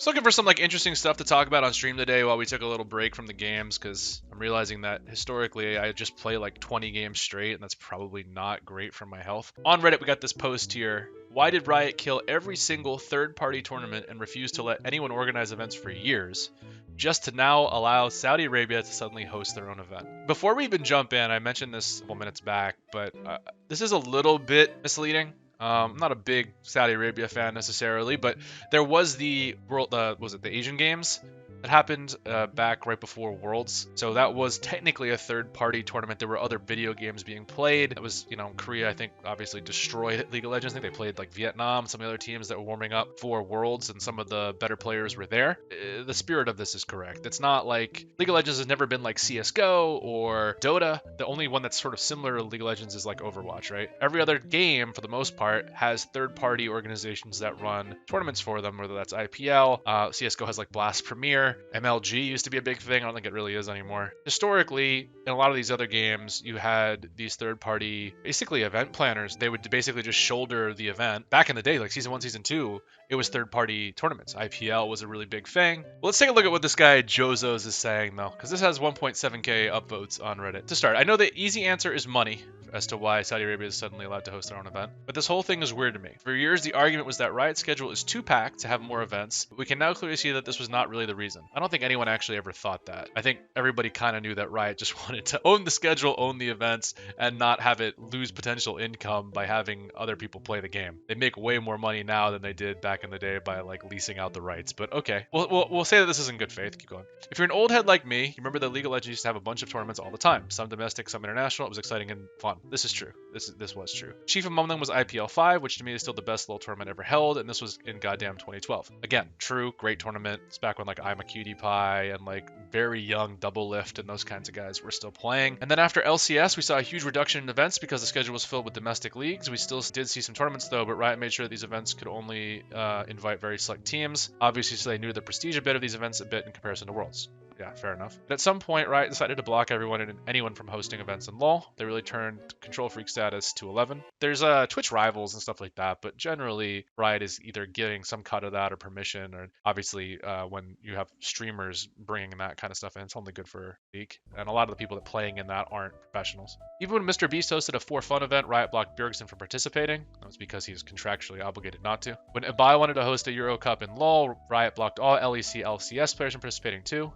Just looking for some like interesting stuff to talk about on stream today while we took a little break from the games, because I'm realizing that historically I just play like 20 games straight, and that's probably not great for my health. On Reddit, we got this post here. Why did Riot kill every single third-party tournament and refuse to let anyone organize events for years, just to now allow Saudi Arabia to suddenly host their own event? Before we even jump in, I mentioned this a couple minutes back, but this is a little bit misleading. I'm not a big Saudi Arabia fan necessarily, but there was the world, was it the Asian Games that happened back right before Worlds? So that was technically a third-party tournament. There were other video games being played. It was, Korea, I think, obviously destroyed League of Legends. I think they played like Vietnam, some of the other teams that were warming up for Worlds, and some of the better players were there. The spirit of this is correct. It's not like League of Legends has never been like CS:GO or Dota. The only one that's sort of similar to League of Legends is like Overwatch, right? Every other game, for the most part, has third-party organizations that run tournaments for them, whether that's IPL, CSGO has like Blast Premier, MLG used to be a big thing. I don't think it really is anymore. Historically, in a lot of these other games, you had these third-party, basically event planners. They would basically just shoulder the event. Back in the day, like Season 1, Season 2, it was third-party tournaments. IPL was a really big thing. Well, let's take a look at what this guy Jozos is saying, though, because this has 1.7k upvotes on Reddit. To start, I know the easy answer is money as to why Saudi Arabia is suddenly allowed to host their own event, but this whole thing is weird to me. For years, the argument was that Riot's schedule is too packed to have more events, but we can now clearly see that this was not really the reason. I don't think anyone actually ever thought that. I think everybody kind of knew that Riot just wanted to own the schedule, own the events, and not have it lose potential income by having other people play the game. They make way more money now than they did back in the day by like leasing out the rights, but okay. We'll say that this is in good faith. Keep going. If you're an old head like me, you remember that League of Legends used to have a bunch of tournaments all the time. Some domestic, some international. It was exciting and fun. This is true. This was true. Chief among them was IPL 5, which to me is still the best little tournament ever held, and this was in goddamn 2012. Again, true, great tournament. It's back when like I'm a Cutie Pie and like very young Double Lift and those kinds of guys were still playing. And then after LCS, we saw a huge reduction in events because the schedule was filled with domestic leagues. We still did see some tournaments though, but Riot made sure that these events could only invite very select teams. Obviously, so they knew the prestige a bit of these events a bit in comparison to Worlds. Yeah, fair enough. But at some point, Riot decided to block everyone and anyone from hosting events in LoL. They really turned control freak status to 11. There's Twitch rivals and stuff like that, but generally Riot is either giving some cut of that or permission, or obviously when you have streamers bringing that kind of stuff in, it's only good for League. And a lot of the people that playing in that aren't professionals. Even when Mr. Beast hosted a For Fun event, Riot blocked Bjergsen from participating. That was because he was contractually obligated not to. When Ibai wanted to host a Euro Cup in LoL, Riot blocked all LEC, LCS players from participating too.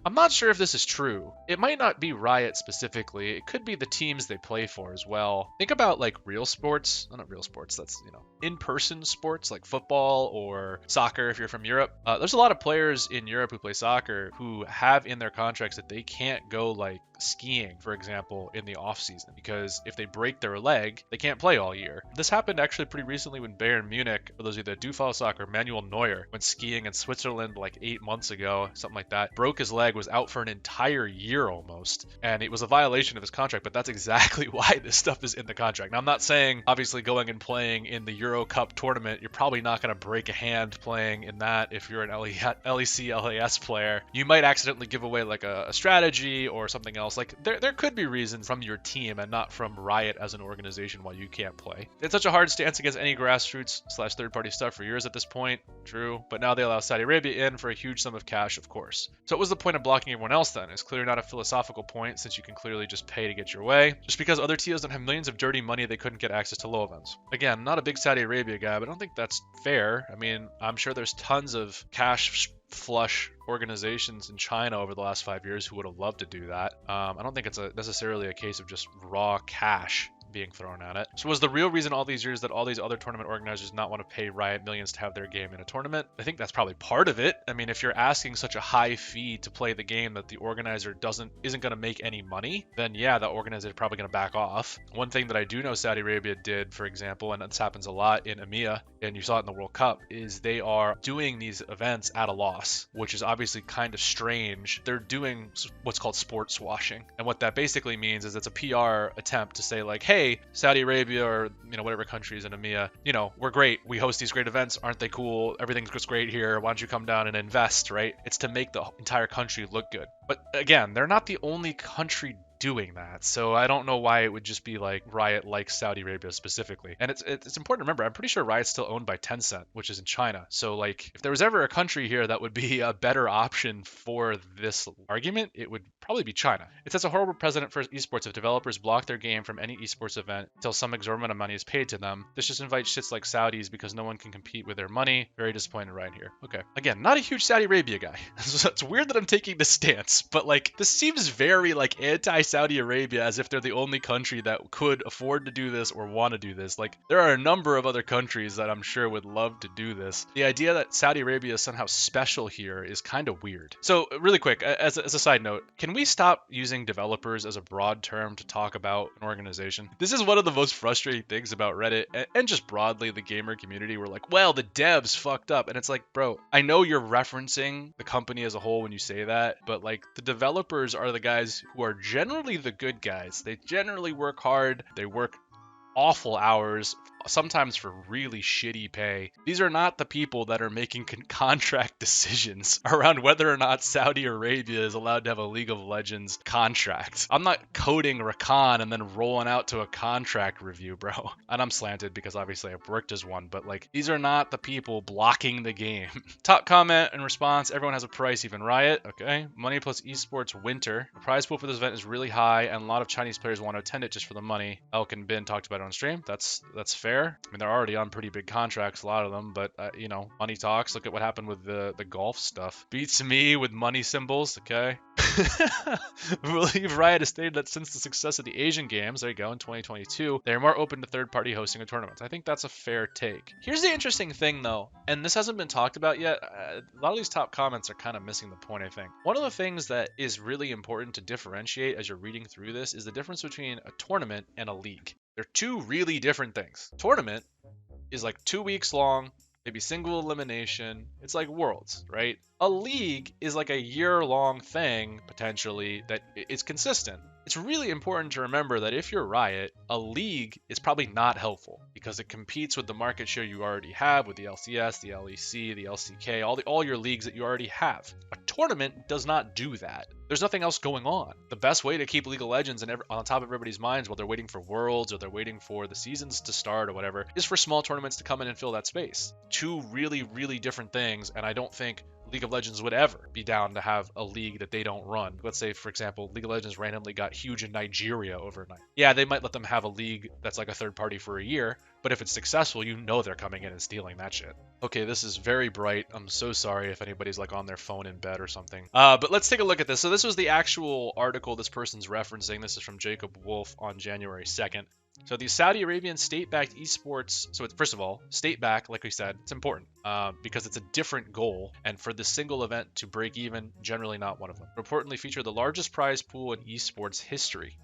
I'm not sure if this is true. It might not be Riot specifically. It could be the teams they play for as well. Think about like real sports. Oh, not real sports. That's, in-person sports like football or soccer if you're from Europe. There's a lot of players in Europe who play soccer who have in their contracts that they can't go like skiing, for example, in the off season, because if they break their leg, they can't play all year. This happened actually pretty recently when Bayern Munich, for those of you that do follow soccer, Manuel Neuer went skiing in Switzerland like 8 months ago, something like that, broke his leg, was out for an entire year almost, and it was a violation of his contract, but that's exactly why this stuff is in the contract. Now, I'm not saying, obviously, going and playing in the Euro Cup tournament, you're probably not going to break a hand playing in that if you're an LEC, LAS player. You might accidentally give away like a strategy or something else. Like there could be reasons from your team and not from Riot as an organization why you can't play. It's such a hard stance against any grassroots / third-party stuff for years at this point. True, but now they allow Saudi Arabia in for a huge sum of cash, of course. So what was the point of blocking everyone else then? It's clearly not a philosophical point, since you can clearly just pay to get your way. Just because other TOs don't have millions of dirty money, they couldn't get access to low events. Again, not a big Saudi Arabia guy, but I don't think that's fair. I mean, I'm sure there's tons of cash flush organizations in China over the last 5 years who would have loved to do that. I don't think it's necessarily a case of just raw cash being thrown at it. So was the real reason all these years that all these other tournament organizers not want to pay Riot millions to have their game in a tournament? I think that's probably part of it. I mean, if you're asking such a high fee to play the game that the organizer isn't going to make any money, then yeah, the organizer is probably going to back off. One thing that I do know Saudi Arabia did, for example, and this happens a lot in EMEA, and you saw it in the World Cup, is they are doing these events at a loss, which is obviously kind of strange. They're doing what's called sports washing. And what that basically means is it's a PR attempt to say like, hey, Saudi Arabia or, whatever countries in EMEA, we're great. We host these great events. Aren't they cool? Everything's just great here. Why don't you come down and invest, right? It's to make the entire country look good. But again, they're not the only country doing that. So I don't know why it would just be like Riot likes Saudi Arabia specifically. And it's important to remember, I'm pretty sure Riot's still owned by Tencent, which is in China. So like if there was ever a country here that would be a better option for this argument, it would probably be China. It sets a horrible precedent for esports if developers block their game from any esports event until some exorbitant money is paid to them. This just invites shits like Saudis because no one can compete with their money. Very disappointed right here. Okay. Again, not a huge Saudi Arabia guy. So it's weird that I'm taking this stance, but like this seems very like anti-Saudi Arabia, as if they're the only country that could afford to do this or want to do this. Like there are a number of other countries that I'm sure would love to do this. The idea that Saudi Arabia is somehow special here is kind of weird. So really quick, as a side note, can we stop using developers as a broad term to talk about an organization? This is one of the most frustrating things about Reddit and just broadly the gamer community. We're like, well, the devs fucked up. And it's like, bro, I know you're referencing the company as a whole when you say that, but like the developers are the guys who are generally the good guys. They generally work hard. They work awful hours, sometimes for really shitty pay. These are not the people that are making contract decisions around whether or not Saudi Arabia is allowed to have a League of Legends contract. I'm not coding Rakan and then rolling out to a contract review, bro. And I'm slanted because obviously I've worked as one, but like these are not the people blocking the game. Top comment and response, everyone has a price, even Riot. Okay. Money plus esports winter. The prize pool for this event is really high and a lot of Chinese players want to attend it just for the money. Elk and Bin talked about it on stream. That's fair. I mean, they're already on pretty big contracts, a lot of them, but you know, money talks. Look at what happened with the golf stuff. Beats me with money symbols. Okay. I believe Riot has stated that since the success of the Asian Games, there you go, in 2022, they are more open to third-party hosting of tournaments. I think that's a fair take. Here's the interesting thing, though, and this hasn't been talked about yet. A lot of these top comments are kind of missing the point, I think. One of the things that is really important to differentiate as you're reading through this is the difference between a tournament and a league. They're two really different things. Tournament is like 2 weeks long, maybe single elimination. It's like Worlds, right? A league is like a year-long thing, potentially, that is consistent. It's really important to remember that if you're Riot, a league is probably not helpful because it competes with the market share you already have with the LCS, the LEC, the LCK, all your leagues that you already have. A tournament does not do that. There's nothing else going on. The best way to keep League of Legends on top of everybody's minds while they're waiting for Worlds or they're waiting for the seasons to start or whatever is for small tournaments to come in and fill that space. Two really, really different things, and I don't think League of Legends would ever be down to have a league that they don't run. Let's say, for example, League of Legends randomly got huge in Nigeria overnight. Yeah, they might let them have a league that's like a third party for a year, but if it's successful, you know they're coming in and stealing that shit. Okay, this is very bright. I'm so sorry if anybody's like on their phone in bed or something. But let's take a look at this. So this was the actual article this person's referencing. This is from Jacob Wolf on January 2nd. So the Saudi Arabian state-backed esports, so it's, first of all, state-backed, like we said, it's important because it's a different goal, and for the single event to break even, generally not one of them. Reportedly feature the largest prize pool in esports history.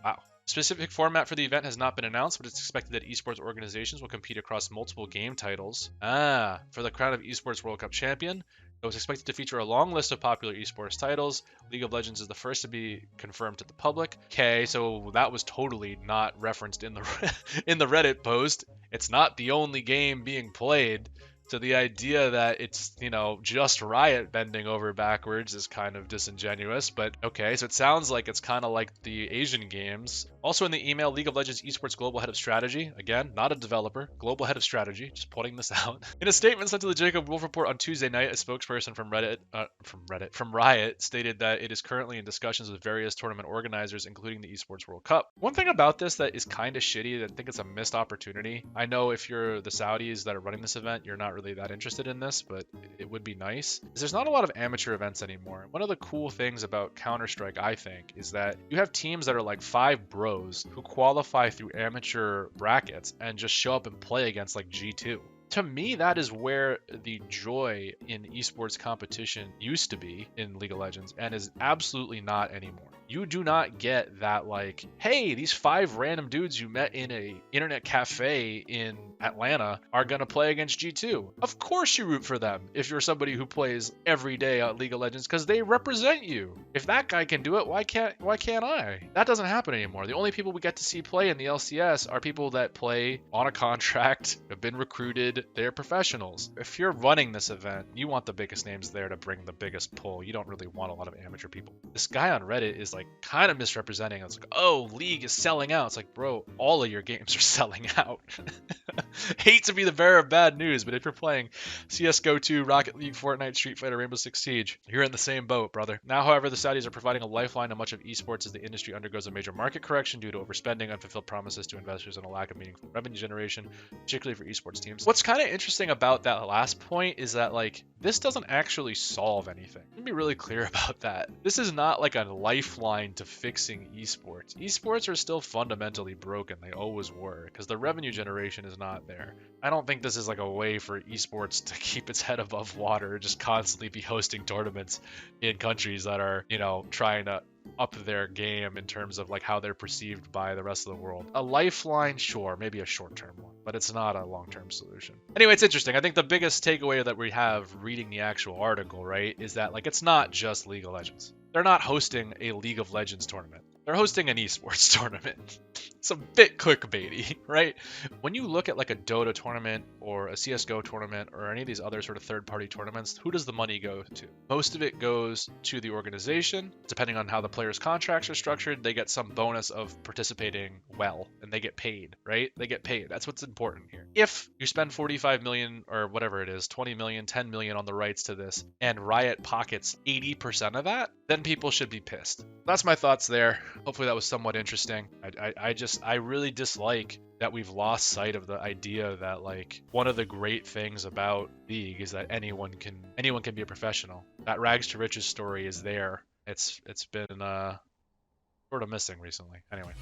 Wow. Specific format for the event has not been announced, but it's expected that esports organizations will compete across multiple game titles. For the crown of esports World Cup champion, it was expected to feature a long list of popular esports titles. League of Legends is the first to be confirmed to the public. Okay, so that was totally not referenced in the in the Reddit post. It's not the only game being played. So the idea that it's, you know, just Riot bending over backwards is kind of disingenuous, but okay, so it sounds like it's kind of like the Asian games. Also in the email, League of Legends Esports Global Head of Strategy, again, not a developer, Global Head of Strategy, just putting this out. In a statement sent to the Jacob Wolf Report on Tuesday night, a spokesperson from Riot stated that it is currently in discussions with various tournament organizers, including the Esports World Cup. One thing about this that is kind of shitty, that I think it's a missed opportunity. I know if you're the Saudis that are running this event, you're not really that interested in this, but it would be nice. There's not a lot of amateur events anymore. One of the cool things about Counter-Strike, I think, is that you have teams that are like 5 bros who qualify through amateur brackets and just show up and play against like G2. To me, that is where the joy in esports competition used to be in League of Legends and is absolutely not anymore. You do not get that like, hey, these 5 random dudes you met in a internet cafe in Atlanta are going to play against G2. Of course you root for them if you're somebody who plays every day at League of Legends because they represent you. If that guy can do it, why can't I? That doesn't happen anymore. The only people we get to see play in the LCS are people that play on a contract, have been recruited, they're professionals. If you're running this event, you want the biggest names there to bring the biggest pull. You don't really want a lot of amateur people. This guy on Reddit is like kind of misrepresenting. It's like, oh, League is selling out. It's like, bro, all of your games are selling out. Hate to be the bearer of bad news, but if you're playing CSGO 2, Rocket League, Fortnite, Street Fighter, Rainbow Six Siege, you're in the same boat, brother. Now, however, the Saudis are providing a lifeline to much of esports as the industry undergoes a major market correction due to overspending, unfulfilled promises to investors, and a lack of meaningful revenue generation, particularly for esports teams. What's kind of interesting about that last point is that, like, this doesn't actually solve anything. Let me be really clear about that. This is not like a lifeline to fixing esports. Esports are still fundamentally broken. They always were, because the revenue generation is not there. I don't think this is like a way for esports to keep its head above water, just constantly be hosting tournaments in countries that are, you know, trying to up their game in terms of like how they're perceived by the rest of the world. A lifeline, sure, maybe a short-term one, but it's not a long-term solution. Anyway, it's interesting. I think the biggest takeaway that we have reading the actual article, right, is that like it's not just League of Legends. They're not hosting a League of Legends tournament. They're hosting an esports tournament. It's a bit clickbaity, right? When you look at like a Dota tournament or a CSGO tournament or any of these other sort of third-party tournaments, who does the money go to? Most of it goes to the organization. Depending on how the players' contracts are structured, they get some bonus of participating well, and they get paid, right? They get paid. That's what's important here. If you spend 45 million or whatever it is, 20 million, 10 million on the rights to this, and Riot pockets 80% of that, then people should be pissed. That's my thoughts there. Hopefully that was somewhat interesting. I really dislike that we've lost sight of the idea that like one of the great things about League is that anyone can be a professional. That rags to riches story is there. It's been sort of missing recently. Anyway.